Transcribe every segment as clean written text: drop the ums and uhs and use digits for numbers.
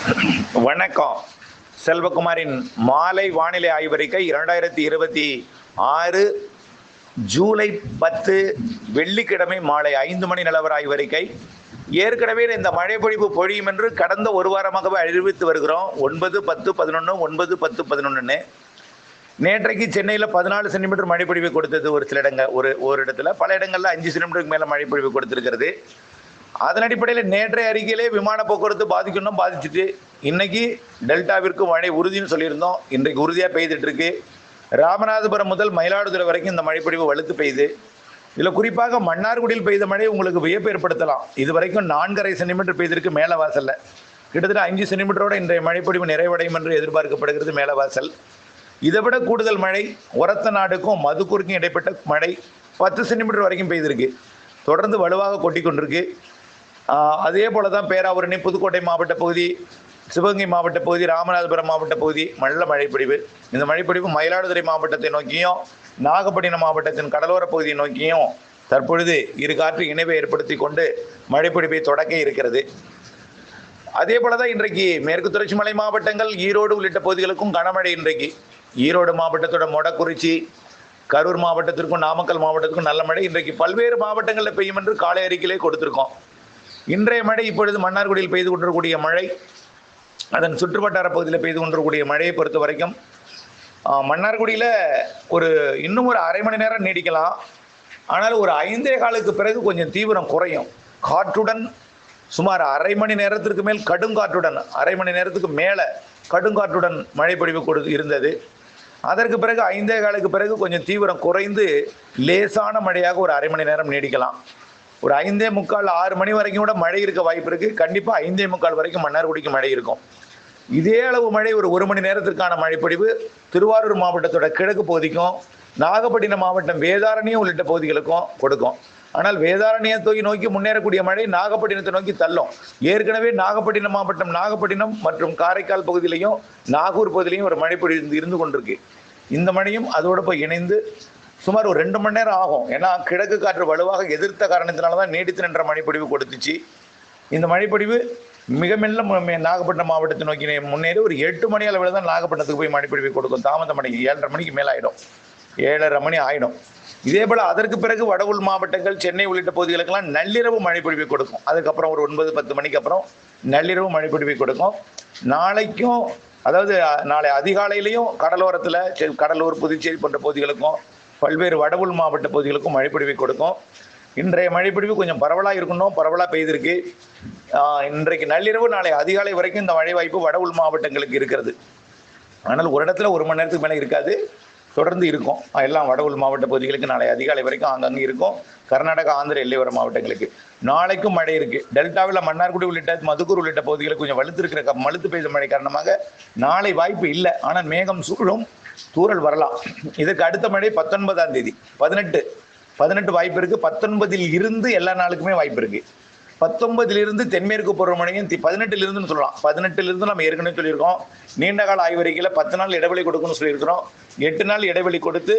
வணக்கம். செல்வகுமாரின் மாலை வானிலை ஆய்வறிக்கை 2026 ஜூலை 10 வெள்ளிக்கிழமை மாலை 5 மணி நிலவர ஆய்வறிக்கை. ஏற்கனவே இந்த மழை பொழிவு பொழியும் என்று கடந்த ஒரு வாரமாகவே அறிவித்து வருகிறோம். 9, 10, 11, 9, 10, 11. நேற்றைக்கு சென்னையில் 14 சென்டிமீட்டர் மழை பொழிவு கொடுத்தது. ஒரு சில இடங்கள் ஒரு இடத்துல, பல இடங்கள்ல 5 சென்டிமீட்டருக்கு மேலே மழை பொழிவு கொடுத்திருக்கிறது. அதன் அடிப்படையில் நேற்றைய அறிக்கையிலே விமான போக்குவரத்து பாதிக்கணும், பாதிச்சுட்டு இன்னைக்கு டெல்டாவிற்கு மழை உறுதினு சொல்லியிருந்தோம். இன்றைக்கு உறுதியாக பெய்துட்டு இருக்கு. ராமநாதபுரம் முதல் மயிலாடுதுறை வரைக்கும் இந்த மழைப்பொழிவு வலுத்து பெய்யுது. இதில் குறிப்பாக மன்னார்குடியில் பெய்த மழை உங்களுக்கு வியப்பு ஏற்படுத்தலாம். இது வரைக்கும் 4.5 சென்டிமீட்டர் பெய்திருக்கு மேலவாசல்ல. கிட்டத்தட்ட 5 சென்டிமீட்டரோட இன்றைய மழைப்பொழிவு நிறைவடையும் என்று எதிர்பார்க்கப்படுகிறது மேலவாசல். இதை விட கூடுதல் மழை ஒரத்த நாடுக்கும் மதுக்கூருக்கும் இடைப்பட்ட மழை 10 சென்டிமீட்டர் வரைக்கும் பெய்திருக்கு. தொடர்ந்து வலுவாக கொட்டி கொண்டிருக்கு. அதே போல தான் பேராவூரணி, புதுக்கோட்டை மாவட்ட பகுதி, சிவகங்கை மாவட்ட பகுதி, ராமநாதபுரம் மாவட்ட பகுதி நல்ல மழைப்பொழிவு. இந்த மழைப்பொழிவு மயிலாடுதுறை மாவட்டத்தை நோக்கியும் நாகப்பட்டினம் மாவட்டத்தின் கடலோர பகுதியை நோக்கியும் தற்பொழுது இரு காற்று இணைவை ஏற்படுத்தி கொண்டு மழைப்பொழிவை தொடக்க இருக்கிறது. அதே போலதான் இன்றைக்கு மேற்கு தொடர்ச்சி மலை மாவட்டங்கள், ஈரோடு உள்ளிட்ட பகுதிகளுக்கும் கனமழை. இன்றைக்கு ஈரோடு மாவட்டத்தோட மொடக்குறிச்சி, கரூர் மாவட்டத்திற்கும் நாமக்கல் மாவட்டத்திற்கும் நல்ல மழை. இன்றைக்கு பல்வேறு மாவட்டங்களில் பெய்யும் என்று காலை அறிக்கையிலே கொடுத்திருக்கோம். இன்றைய மழை இப்பொழுது மன்னார்குடியில் பெய்து கொண்டிருக்கக்கூடிய மழை, அதன் சுற்றுவட்டார பகுதியில் பெய்து கொண்டிருக்கக்கூடிய மழையை பொறுத்த வரைக்கும் மன்னார்குடியில் இன்னும் ஒரு அரை மணி நேரம் நீடிக்கலாம். ஆனால் ஒரு 5:15 பிறகு கொஞ்சம் தீவிரம் குறையும். காற்றுடன் சுமார் அரை மணி நேரத்திற்கு மேல் கடுங்காற்றுடன், அரை மணி நேரத்துக்கு மேலே கடுங்காற்றுடன் மழை பொழிவு இருந்தது. அதற்கு பிறகு 5:15 பிறகு கொஞ்சம் தீவிரம் குறைந்து லேசான மழையாக ஒரு அரை மணி நேரம் நீடிக்கலாம். ஒரு 5:45, 6 மணி வரைக்கும் கூட மழை இருக்க வாய்ப்பு இருக்கு. கண்டிப்பாக 5:45 வரைக்கும் மன்னார்குடிக்கு மழை இருக்கும். இதே அளவு மழை ஒரு மணி நேரத்திற்கான மழைப்பொழிவு திருவாரூர் மாவட்டத்தோட கிழக்கு பகுதிக்கும், நாகப்பட்டினம் மாவட்டம் வேதாரண்யம் உள்ளிட்ட பகுதிகளுக்கும் கொடுக்கும். ஆனால் வேதாரண்யத்தை நோக்கி முன்னேறக்கூடிய மழை நாகப்பட்டினத்தை நோக்கி தள்ளும். ஏற்கனவே நாகப்பட்டினம் மாவட்டம், நாகப்பட்டினம் மற்றும் காரைக்கால் பகுதியிலையும் நாகூர் பகுதியிலையும் ஒரு மழைப்பொழிவு இருந்து கொண்டிருக்கு. இந்த மழையும் அதோடு போய் இணைந்து சுமார் ஒரு 2 மணி நேரம் ஆகும். ஏன்னா கிழக்கு காற்று வலுவாக எதிர்த்த காரணத்தினால தான் நீடித்து நின்ற மழைப்பொழிவு கொடுத்துச்சு. இந்த மழைப்பொழிவு மிக மெல்ல நாகப்பட்டினம் மாவட்டத்தை நோக்கி முன்னேறி ஒரு 8 மணி அளவில் தான் நாகப்பட்டினத்துக்கு போய் மழைப்பொழிவு கொடுக்கும். தாமதம் மணிக்கு 7:30 மணிக்கு மேலே ஆகிடும், 7:30 மணி ஆகிடும். இதே போல் அதற்கு பிறகு வட உள் மாவட்டங்கள், சென்னை உள்ளிட்ட பகுதிகளுக்கெல்லாம் நள்ளிரவு மழைப்பொழிவை கொடுக்கும். அதுக்கப்புறம் ஒரு 9, 10 மணிக்கு அப்புறம் நள்ளிரவு மழைப்பொழிவை கொடுக்கும். நாளைக்கும், அதாவது நாளை அதிகாலையிலையும் கடலோரத்தில் கடலூர், புதுச்சேரி போன்ற பகுதிகளுக்கும் பல்வேறு வட உள் மாவட்ட பகுதிகளுக்கும் மழைப்பொழிவை கொடுக்கும். இன்றைய மழைப்பொழிவு கொஞ்சம் பரவலாக இருக்கணும், பரவலாக பெய்திருக்கு. இன்றைக்கு நள்ளிரவு, நாளை அதிகாலை வரைக்கும் இந்த மழை வாய்ப்பு வட உள் மாவட்டங்களுக்கு இருக்கிறது. ஆனால் ஒரு இடத்துல 1 மணி நேரத்துக்கு மேலே இருக்காது, தொடர்ந்து இருக்கும். எல்லாம் வட உள் மாவட்ட பகுதிகளுக்கு நாளை அதிகாலை வரைக்கும் ஆங்காங்கே இருக்கும். கர்நாடகா, ஆந்திர எல்லையோர மாவட்டங்களுக்கு நாளைக்கும் மழை இருக்கு. டெல்டாவில் மன்னார்குடி உள்ளிட்ட மதுக்கூர் உள்ளிட்ட பகுதிகளுக்கு கொஞ்சம் வலுத்து பெய்த மழை காரணமாக நாளை வாய்ப்பு இல்லை. ஆனால் மேகம் சூழும், தூறல் வரலாம். இதற்கு அடுத்த மழை 19ஆம் தேதி, 18 வாய்ப்பு இருக்கு. 19 இருந்து எல்லா நாளுக்குமே வாய்ப்பு இருக்கு. 19 இருந்து தென்மேற்கு பருவமழையும் 18 இருந்துன்னு சொல்லலாம். 18 இருந்து நம்ம ஏற்கனவே சொல்லியிருக்கோம். நீண்டகால ஆய்வறிக்கையில் 10 நாள் இடைவெளி கொடுக்கணும்னு சொல்லியிருக்கிறோம். 8 நாள் இடைவெளி கொடுத்து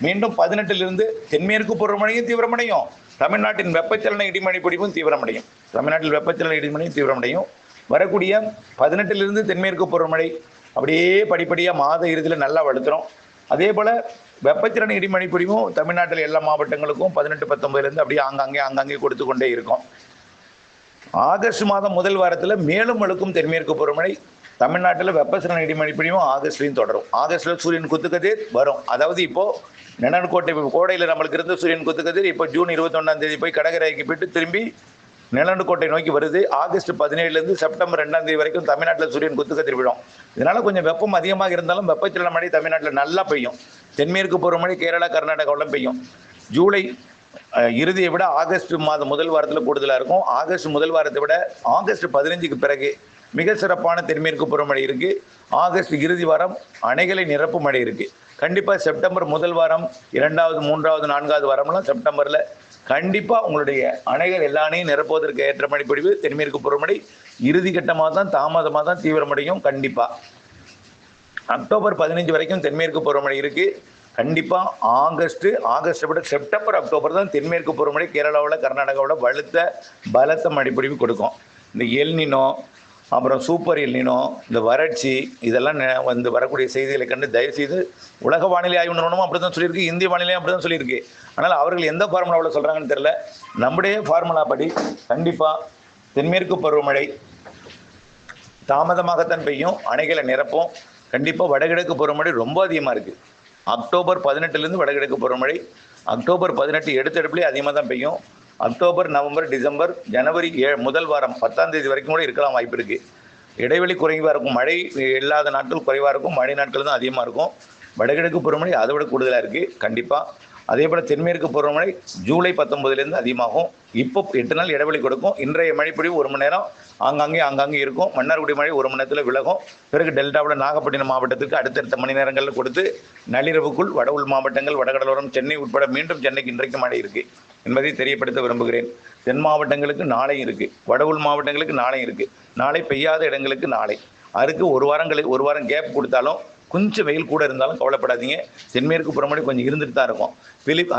மீண்டும் 18 இருந்து தென்மேற்கு பருவமழையும் தீவிரமடையும். தமிழ்நாட்டின் வெப்பச்சலன இடிமழை பொழிவும் தீவிரமடையும். தமிழ்நாட்டில் வெப்பச்சலன இடிமழையும் தீவிரமடையும். வரக்கூடிய 18 இருந்து தென்மேற்கு பருவமழை அப்படியே படிப்படியாக மாத இறுதியில் நல்லா வலுத்துறோம். அதே போல் வெப்பச்சலன இடிமழை பொழிவும் தமிழ்நாட்டில் எல்லா மாவட்டங்களுக்கும் 18, 19 அப்படியே ஆங்காங்கே கொடுத்து கொண்டே இருக்கும். ஆகஸ்ட் மாதம் முதல் வாரத்தில் மேலும் வலுக்கும் தென்மேற்கு பருவமழை. தமிழ்நாட்டில் வெப்பச்சலன இடிமழை பொழிவும் ஆகஸ்ட்லையும் தொடரும். ஆகஸ்டில் சூரியன் குத்துக்கதிர் வரும். அதாவது இப்போ நிலநடுக்கோட்டை கோடையில் நம்மளுக்கு இருந்த சூரியன் குத்துக்கதிர் இப்போ ஜூன் 21ஆம் தேதி போய் கடகரைக்கு போயிட்டு திரும்பி நிலநடுக்கோட்டை நோக்கி வருது. ஆகஸ்ட் 17 செப்டம்பர் 2ஆம் தேதி வரைக்கும் தமிழ்நாட்டில் சூரியன் குத்துக்கதிர் விடும். இதனால கொஞ்சம் வெப்பம் அதிகமாக இருந்தாலும் வெப்பச்சலன மழை தமிழ்நாட்டில் நல்லா பெய்யும். தென்மேற்கு பருவமழை கேரளா, கர்நாடகாவில் பெய்யும். ஜூலை இறுதியை விட ஆகஸ்ட் மாதம் முதல் வாரத்தில் கூடுதலாக இருக்கும். ஆகஸ்ட் முதல் வாரத்தை விட ஆகஸ்ட் 15க்கு பிறகு மிக சிறப்பான தென்மேற்கு பருவமழை இருக்கு. ஆகஸ்ட் இறுதி வாரம் அணைகளை நிரப்பும் மழை இருக்கு. கண்டிப்பாக செப்டம்பர் முதல் வாரம், 2வது, 3வது, 4வது வாரம்லாம் செப்டம்பரில் கண்டிப்பாக உங்களுடைய அணைகள் எல்லா அணையும் நிரப்புவதற்கு ஏற்ற மழைப்பொழிவு தென்மேற்கு பருவமழை இறுதி கட்டமாக தான், தாமதமாக தான் தீவிரமடையும். கண்டிப்பாக அக்டோபர் 15 வரைக்கும் தென்மேற்கு பருவமழை இருக்கு. கண்டிப்பாக ஆகஸ்ட்டை விட செப்டம்பர், அக்டோபர் தான் தென்மேற்கு பருவமழை கேரளாவில், கர்நாடகாவில் பலத்த மழைப்பொழிவு கொடுக்கும். இந்த எல்னினோ, அப்புறம் சூப்பர் எல்னினோ, இந்த வறட்சி இதெல்லாம் வந்து வரக்கூடிய செய்திகளை கண்டு தயவுசெய்து உலக வானிலை ஆய்வு நிறுவனமும் அப்படி தான் சொல்லியிருக்கு, இந்திய வானிலையும் அப்படி தான் சொல்லியிருக்கு. ஆனால் அவர்கள் எந்த ஃபார்முலாவில் சொல்கிறாங்கன்னு தெரியல. நம்முடைய ஃபார்முலா படி கண்டிப்பாக தென்மேற்கு பருவமழை தாமதமாகத்தான் பெய்யும், அணைகளை நிரப்பும். கண்டிப்பாக வடகிழக்கு பருவமழை ரொம்ப அதிகமாக இருக்குது. அக்டோபர் 18லேருந்து வடகிழக்கு பருவமழை, அக்டோபர் 18 எடுத்தெடுப்புலேயே அதிகமாக தான் பெய்யும். அக்டோபர், நவம்பர், டிசம்பர், ஜனவரி முதல் வாரம் 10ஆம் தேதி வரைக்கும் கூட இருக்கலாம் வாய்ப்பு இருக்குது. இடைவெளி குறைவாக இருக்கும், மழை இல்லாத நாட்கள் குறைவாக இருக்கும், மழை நாட்கள் தான் அதிகமாக இருக்கும். வடகிழக்கு பருவமழை அதை விட கூடுதலாக இருக்குது கண்டிப்பாக. அதே போல் தென்மேற்கு பருவமழை ஜூலை 19லேருந்து அதிகமாகும். இப்போ 8 நாள் இடைவெளி கொடுக்கும். இன்றைய மழைப்பொழிவு 1 மணி நேரம் ஆங்காங்கே இருக்கும். மன்னார்குடி மழை 1 மணி நேரத்தில் விலகும். பிறகு டெல்டாவில் நாகப்பட்டினம் மாவட்டத்துக்கு அடுத்தடுத்த மணி நேரங்களில் கொடுத்து நள்ளிரவுக்குள் வட உள் மாவட்டங்கள், வடகடலோரம், சென்னை உட்பட மீண்டும் சென்னைக்கு இன்றைக்கு மழை இருக்குது என்பதை தெரியப்படுத்த விரும்புகிறேன். தென் மாவட்டங்களுக்கு நாளையும் இருக்குது, வட உள் மாவட்டங்களுக்கு நாளையும் இருக்குது. நாளை பெய்யாத இடங்களுக்கு நாளை அதுக்கு ஒரு வாரம் கேப் கொடுத்தாலும் கொஞ்சம் வெயில் கூட இருந்தாலும் கவலைப்படாதீங்க. தென்மேற்கு பருவமழை கொஞ்சம் இருந்துட்டு தான் இருக்கும்.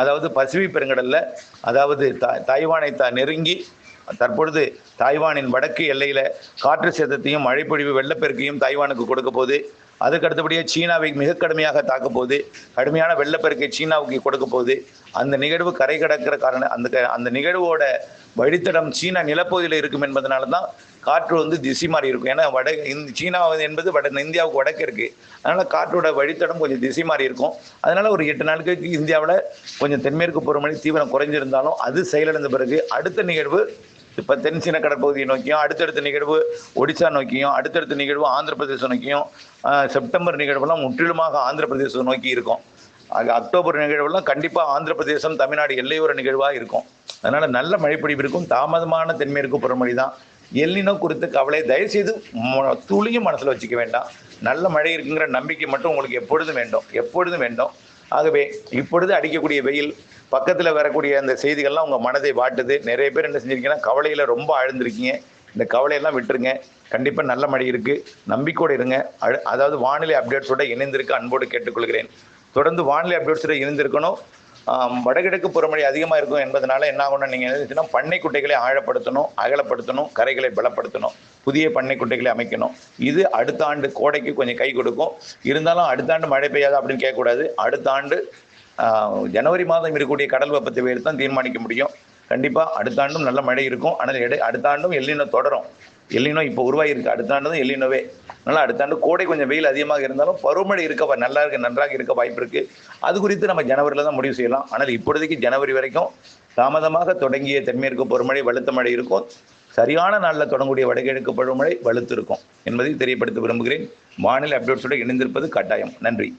அதாவது பசிபிக் பெருங்கடலில், அதாவது தாய்வானை நெருங்கி தற்பொழுது தாய்வானின் வடக்கு எல்லையில் காற்று சேதத்தையும் மழைப்பொழிவு வெள்ளப்பெருக்கையும் தாய்வானுக்கு கொடுக்க போது. அதுக்கு அடுத்தபடியாக சீனாவை மிக கடுமையாக தாக்க போகுது. கடுமையான வெள்ளப்பெருக்கை சீனாவுக்கு கொடுக்க போகுது. அந்த நிகழ்வு கரை கடக்கிற காரணம் அந்த நிகழ்வோட வழித்தடம் சீனா நிலப்பகுதியில் இருக்கும் என்பதனால தான் காற்று வந்து திசை மாறி இருக்கும். ஏன்னா சீனா என்பது இந்தியாவுக்கு வடக்கு இருக்குது. அதனால் காற்றோட வழித்தடம் கொஞ்சம் திசை மாறி இருக்கும். அதனால் ஒரு 8 நாட்களுக்கு இந்தியாவில் கொஞ்சம் தென்மேற்கு பருவமழை தீவிரம் குறைஞ்சிருந்தாலும் அது செயலிழந்த பிறகு அடுத்த நிகழ்வு இப்போ தென்சீன கடற்பகுதியை நோக்கியும், அடுத்தடுத்த நிகழ்வு ஒடிசா நோக்கியும், அடுத்தடுத்த நிகழ்வு ஆந்திர பிரதேசம் நோக்கியும், செப்டம்பர் நிகழ்வுலாம் முற்றிலுமாக ஆந்திர பிரதேசம் நோக்கி இருக்கும். அக்டோபர் நிகழ்வுலாம் கண்டிப்பாக ஆந்திர பிரதேசம், தமிழ்நாடு எல்லையோர நிகழ்வாக இருக்கும். அதனால் நல்ல மழைப்பொழிவு இருக்கும். தாமதமான தென்மேற்கு பருவமழை தான். எல்னினோ குறித்த கவலை தயவுசெய்து துளியும் மனசில் வச்சுக்க வேண்டாம். நல்ல மழை இருக்குங்கிற நம்பிக்கை மட்டும் உங்களுக்கு எப்பொழுதும் வேண்டும். ஆகவே இப்பொழுது அடிக்கக்கூடிய வெயில், பக்கத்தில் வரக்கூடிய அந்த செய்திகள்லாம் உங்கள் மனதை வாட்டுது. நிறைய பேர் என்ன செஞ்சிருக்கீங்கன்னா கவலையில் ரொம்ப ஆழ்ந்திருக்கீங்க. இந்த கவலையெல்லாம் விட்டுருங்க. கண்டிப்பாக நல்ல மழை இருக்குது, நம்பிக்கையோடு இருங்க. அதாவது வானிலை அப்டேட்ஸோட இணைந்திருக்க அன்போடு கேட்டுக்கொள்கிறேன். தொடர்ந்து வானிலை அப்டேட்ஸோட இணைந்திருக்கணும். வடகிழக்கு பருவமழை அதிகமாக இருக்கும் என்பதனால என்ன ஆகணும்னா, நீங்கள் என்ன பண்ணை குட்டைகளை ஆழப்படுத்தணும், அகலப்படுத்தணும், கரைகளை பலப்படுத்தணும், புதிய பண்ணை குட்டைகளை அமைக்கணும். இது அடுத்த ஆண்டு கோடைக்கு கொஞ்சம் கை கொடுக்கும். இருந்தாலும் அடுத்த ஆண்டு மழை பெய்யாது அப்படின்னு கேட்கக்கூடாது. அடுத்த ஆண்டு ஜனவரி மாதம் இருக்கக்கூடிய கடல் வெப்பத்தை வேறு தான் தீர்மானிக்க முடியும். கண்டிப்பாக அடுத்த ஆண்டும் நல்ல மழை இருக்கும். ஆனால் அடுத்த ஆண்டும் எல்னினோ தொடரும். எல்னினோ இப்போ உருவாகிருக்கு. அடுத்த ஆண்டு தான் எல்னினோவே. அதனால் அடுத்த ஆண்டு கோடை கொஞ்சம் வெயில் அதிகமாக இருந்தாலும் பருவமழை நன்றாக இருக்க வாய்ப்பு இருக்குது. அது குறித்து நம்ம ஜனவரியில் தான் முடிவு செய்யலாம். ஆனால் இப்பொழுதைக்கு ஜனவரி வரைக்கும் தாமதமாக தொடங்கிய தென்மேற்கு பருவமழை வலுத்த மழை இருக்கும். சரியான நாளில் தொடங்கக்கூடிய வடகிழக்கு பருவமழை வலுத்து இருக்கும் என்பதை தெரியப்படுத்த விரும்புகிறேன். வானிலை அப்டேட்ஸோடு இணைந்திருப்பது கட்டாயம். நன்றி.